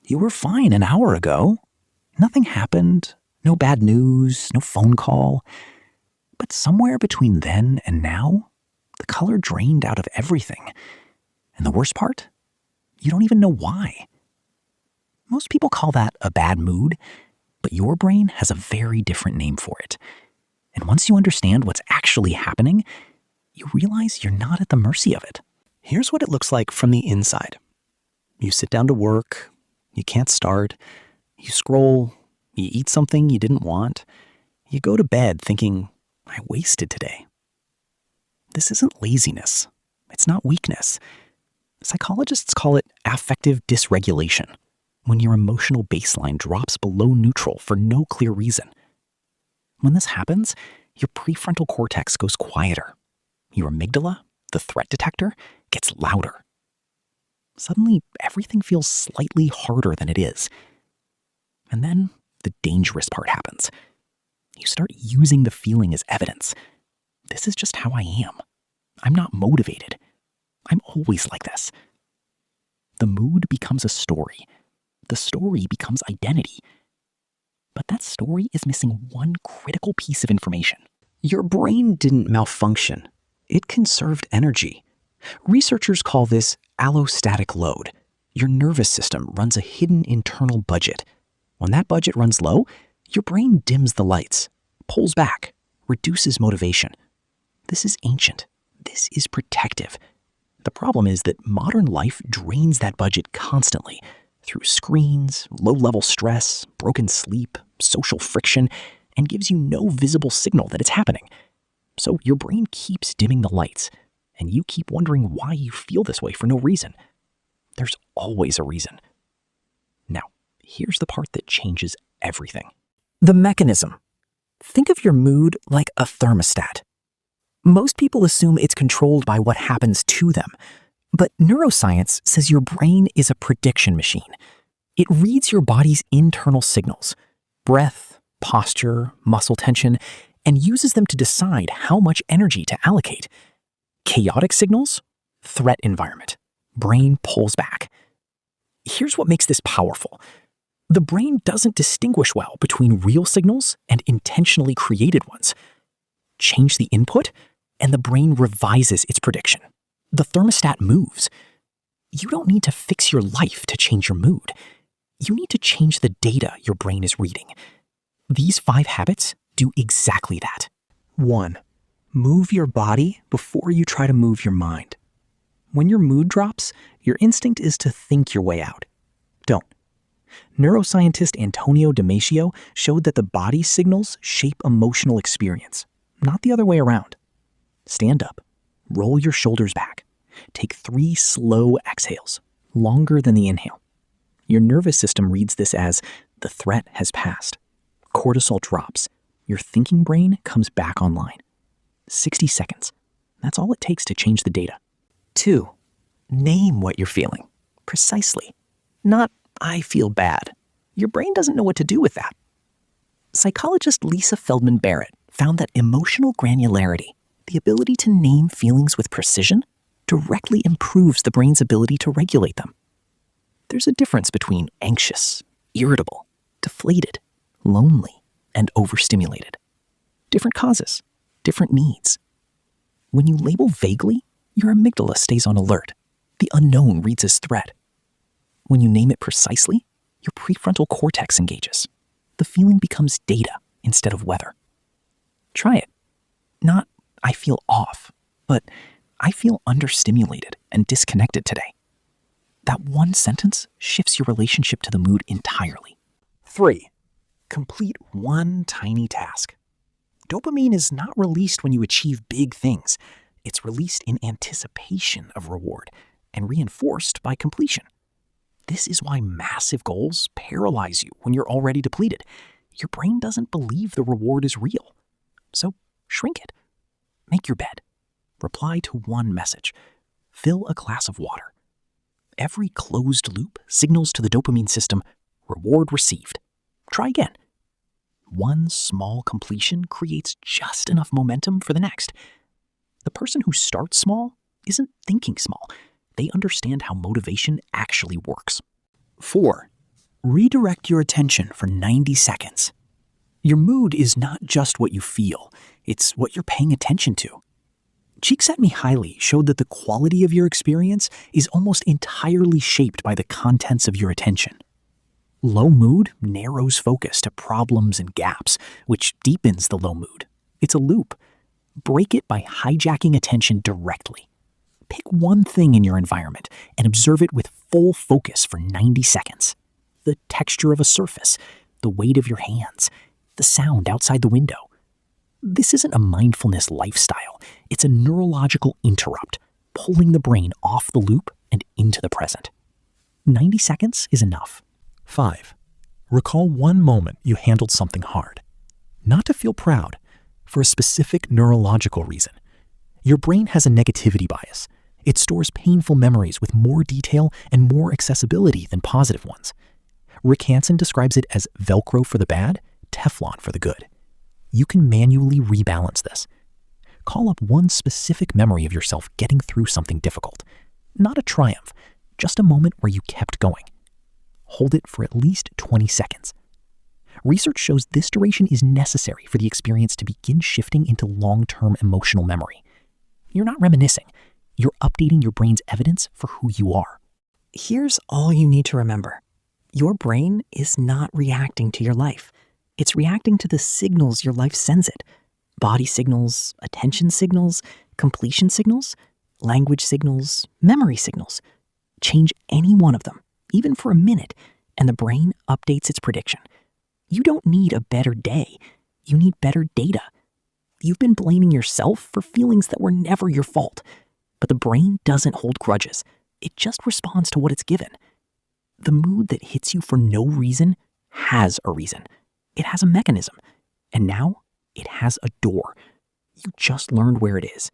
You were fine an hour ago. Nothing happened. No bad news, no phone call. But somewhere between then and now, the color drained out of everything. And the worst part? You don't even know why. Most people call that a bad mood, but your brain has a very different name for it. And once you understand what's actually happening, you realize you're not at the mercy of it. Here's what it looks like from the inside. You sit down to work, you can't start, you scroll, you eat something you didn't want, you go to bed thinking, I wasted today. This isn't laziness. It's not weakness. Psychologists call it affective dysregulation, when your emotional baseline drops below neutral for no clear reason. When this happens, your prefrontal cortex goes quieter. Your amygdala, the threat detector, gets louder. Suddenly, everything feels slightly harder than it is. And then the dangerous part happens. You start using the feeling as evidence. This is just how I am. I'm not motivated. I'm always like this. The mood becomes a story. The story becomes identity. But that story is missing one critical piece of information. Your brain didn't malfunction. It conserved energy. Researchers call this allostatic load. Your nervous system runs a hidden internal budget. When that budget runs low, your brain dims the lights, pulls back, reduces motivation. This is ancient. This is protective. The problem is that modern life drains that budget constantly through screens, low-level stress, broken sleep, social friction, and gives you no visible signal that it's happening. So your brain keeps dimming the lights, and you keep wondering why you feel this way for no reason. There's always a reason. Now, here's the part that changes everything. The mechanism. Think of your mood like a thermostat. Most people assume it's controlled by what happens to them, but neuroscience says your brain is a prediction machine. It reads your body's internal signals, breath, posture, muscle tension, and uses them to decide how much energy to allocate. Chaotic signals, threat environment. Brain pulls back. Here's what makes this powerful. The brain doesn't distinguish well between real signals and intentionally created ones. Change the input, and the brain revises its prediction. The thermostat moves. You don't need to fix your life to change your mood. You need to change the data your brain is reading. These 5 habits do exactly that. 1. Move your body before you try to move your mind. When your mood drops, your instinct is to think your way out. Don't. Neuroscientist Antonio Damasio showed that the body's signals shape emotional experience, not the other way around. Stand up. Roll your shoulders back. Take 3 slow exhales, longer than the inhale. Your nervous system reads this as the threat has passed. Cortisol drops. Your thinking brain comes back online. 60 seconds. That's all it takes to change the data. 2. Name what you're feeling. Precisely. Not, I feel bad. Your brain doesn't know what to do with that. Psychologist Lisa Feldman Barrett found that emotional granularity, the ability to name feelings with precision, directly improves the brain's ability to regulate them. There's a difference between anxious, irritable, deflated, lonely, and overstimulated. Different causes, different needs. When you label vaguely, your amygdala stays on alert. The unknown reads as threat. When you name it precisely, your prefrontal cortex engages. The feeling becomes data instead of weather. Try it. Not, I feel off, but I feel understimulated and disconnected today. That one sentence shifts your relationship to the mood entirely. 3. Complete one tiny task. Dopamine is not released when you achieve big things. It's released in anticipation of reward and reinforced by completion. This is why massive goals paralyze you when you're already depleted. Your brain doesn't believe the reward is real. So shrink it. Make your bed. Reply to one message. Fill a glass of water. Every closed loop signals to the dopamine system, reward received. Try again. One small completion creates just enough momentum for the next. The person who starts small isn't thinking small. They understand how motivation actually works. 4. Redirect your attention for 90 seconds. Your mood is not just what you feel, it's what you're paying attention to. Csikszentmihalyi showed that the quality of your experience is almost entirely shaped by the contents of your attention. Low mood narrows focus to problems and gaps, which deepens the low mood. It's a loop. Break it by hijacking attention directly. Pick one thing in your environment and observe it with full focus for 90 seconds. The texture of a surface, the weight of your hands, the sound outside the window. This isn't a mindfulness lifestyle. It's a neurological interrupt, pulling the brain off the loop and into the present. 90 seconds is enough. 5. Recall one moment you handled something hard. Not to feel proud, for a specific neurological reason. Your brain has a negativity bias. It stores painful memories with more detail and more accessibility than positive ones. Rick Hansen describes it as Velcro for the bad, Teflon for the good. You can manually rebalance this. Call up one specific memory of yourself getting through something difficult. Not a triumph, just a moment where you kept going. Hold it for at least 20 seconds. Research shows this duration is necessary for the experience to begin shifting into long-term emotional memory. You're not reminiscing. You're updating your brain's evidence for who you are. Here's all you need to remember. Your brain is not reacting to your life. It's reacting to the signals your life sends it. Body signals, attention signals, completion signals, language signals, memory signals. Change any one of them, even for a minute, and the brain updates its prediction. You don't need a better day. You need better data. You've been blaming yourself for feelings that were never your fault. But the brain doesn't hold grudges. It just responds to what it's given. The mood that hits you for no reason has a reason. It has a mechanism. And now it has a door. You just learned where it is.